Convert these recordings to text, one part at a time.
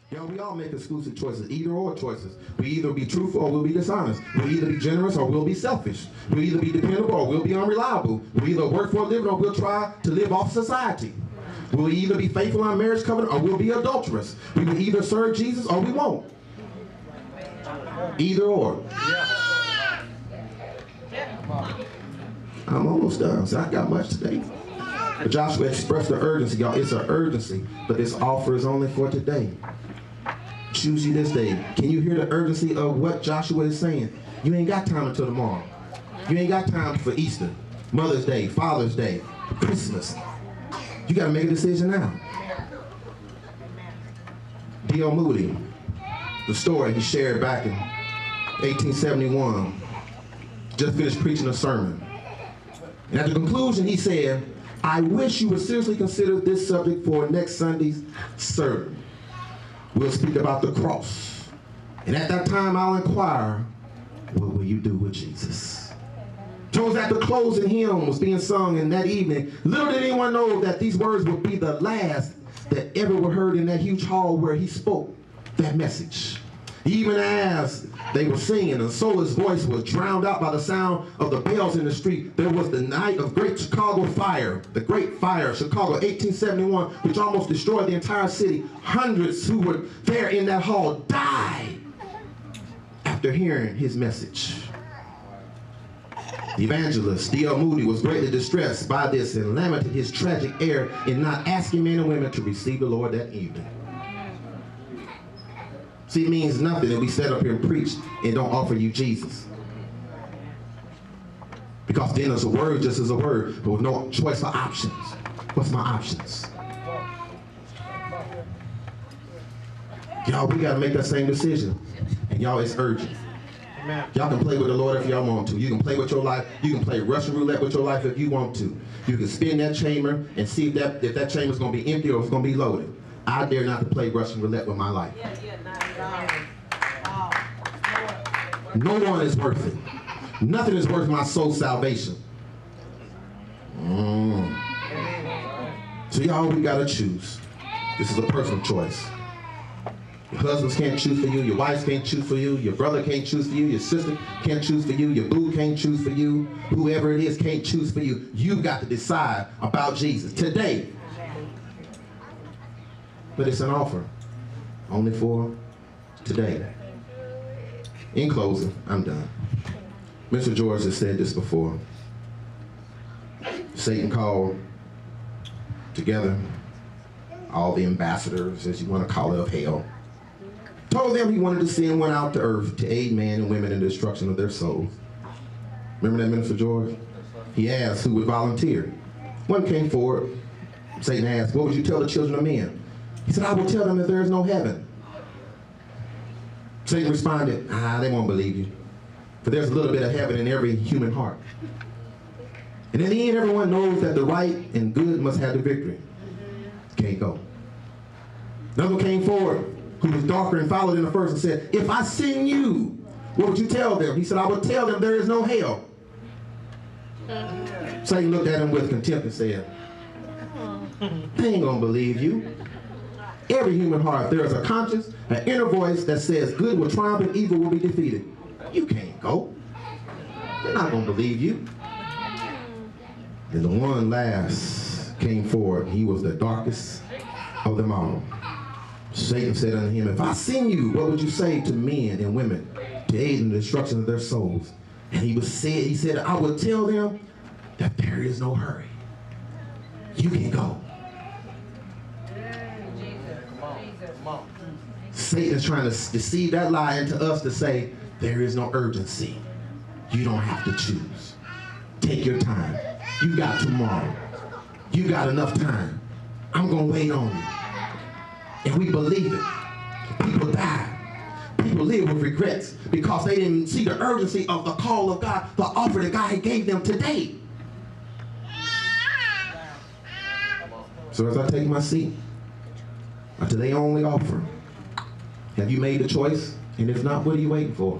Y'all, we all make exclusive choices, either or choices. We either be truthful or we'll be dishonest. We'll either be generous or we'll be selfish. We'll either be dependable or we'll be unreliable. We'll either work for a living or we'll try to live off society. We'll either be faithful in our marriage covenant or we'll be adulterous. We will either serve Jesus or we won't. Either or. I'm almost done, so I got much today. But Joshua expressed the urgency, y'all. It's an urgency, but this offer is only for today. Choose you this day. Can you hear the urgency of what Joshua is saying? You ain't got time until tomorrow. You ain't got time for Easter, Mother's Day, Father's Day, Christmas. You got to make a decision now. D.L. Moody, the story he shared back in 1871, just finished preaching a sermon. And at the conclusion, he said, I wish you would seriously consider this subject for next Sunday's sermon. We'll speak about the cross. And at that time, I'll inquire, what will you do with Jesus? So as at the closing hymn was being sung in that evening, little did anyone know that these words would be the last that ever were heard in that huge hall where he spoke that message. Even as they were singing, and Sola's voice was drowned out by the sound of the bells in the street, there was the night of Great Chicago Fire, the Great Fire, Chicago, 1871, which almost destroyed the entire city. Hundreds who were there in that hall died after hearing his message. The evangelist, D.L. Moody, was greatly distressed by this and lamented his tragic error in not asking men and women to receive the Lord that evening. See, it means nothing if we sit up here and preach and don't offer you Jesus. Because then it's a word just as a word, but with no choice for options. What's my options? Y'all, we got to make that same decision. And y'all, it's urgent. Y'all can play with the Lord if y'all want to. You can play with your life. You can play Russian roulette with your life if you want to. You can spin that chamber and see if that chamber is going to be empty or if it's going to be loaded. I dare not to play Russian roulette with my life. No one is worth it. Nothing is worth my soul's salvation. So y'all, we got to choose. This is a personal choice. Your husbands can't choose for you. Your wives can't choose for you. Your brother can't choose for you. Your sister can't choose for you. Your boo can't choose for you. Whoever it is can't choose for you. You got to decide about Jesus today. But it's an offer only for today. In closing, I'm done. Mr. George has said this before. Satan called together all the ambassadors, as you want to call it, of hell. Told them he wanted to send one out to earth to aid man and women in the destruction of their souls. Remember that, Minister George? He asked who would volunteer. One came forward. Satan asked, what would you tell the children of men? He said, I will tell them that there is no heaven. Satan responded, they won't believe you. For there's a little bit of heaven in every human heart. And in the end, everyone knows that the right and good must have the victory. Can't go. Another one came forward who was darker and followed in the first and said, if I send you, what would you tell them? He said, I would tell them there is no hell. Satan looked at him with contempt and said, they ain't gonna believe you. Every human heart, there is a conscience, an inner voice that says good will triumph and evil will be defeated. You can't go. They're not going to believe you. Then the one last came forward. He was the darkest of them all. Satan said unto him, if I send you, what would you say to men and women to aid in the destruction of their souls? And he said, I would tell them that there is no hurry. You can go. Satan is trying to deceive that lie into us to say, there is no urgency. You don't have to choose. Take your time. You got tomorrow. You got enough time. I'm going to wait on you. And we believe it. People die. People live with regrets because they didn't see the urgency of the call of God, the offer that God gave them today. So as I take my seat, a today only offer. Have you made the choice? And if not, what are you waiting for?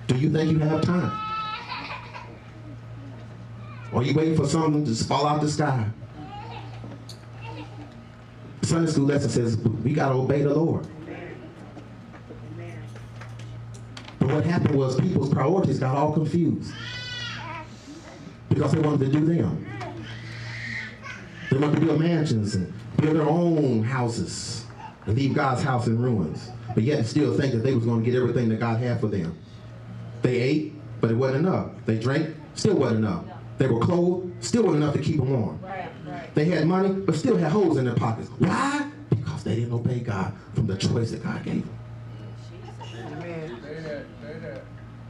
Do you think you have time? Or are you waiting for something to fall out the sky? Sunday school lesson says we got to obey the Lord. But what happened was people's priorities got all confused because they wanted to do them. They wanted to build mansions and build their own houses and leave God's house in ruins, but yet still think that they was going to get everything that God had for them. They ate, but it wasn't enough. They drank, still wasn't enough. They were clothed, still wasn't enough to keep them warm. They had money, but still had holes in their pockets. Why? Because they didn't obey God from the choice that God gave them.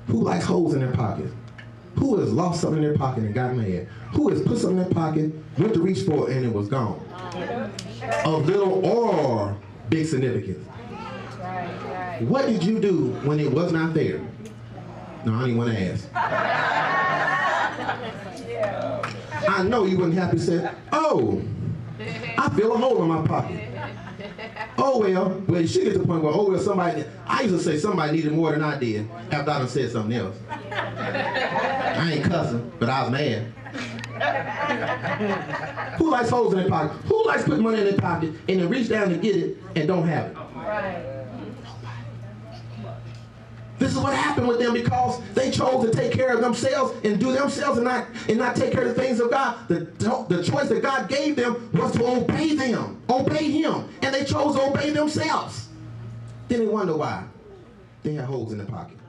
Who likes holes in their pocket? Who has lost something in their pocket and got mad? Who has put something in their pocket, went to reach for it, and it was gone? Of little or big significance. What did you do when it was not there? No, I don't even want to ask. I know you wouldn't have to say, oh, I feel a hole in my pocket. Oh, well, you should get to the point where, oh, well, somebody, I used to say somebody needed more than I did after I done said something else. I ain't cussing, but I was mad. Who likes holes in their pocket? Who likes putting money in their pocket and then reach down to get it and don't have it? Right. This is what happened with them because they chose to take care of themselves and do themselves and not take care of the things of God. The choice that God gave them was to obey them, obey Him, and they chose to obey themselves. Then they wonder why they had holes in their pocket.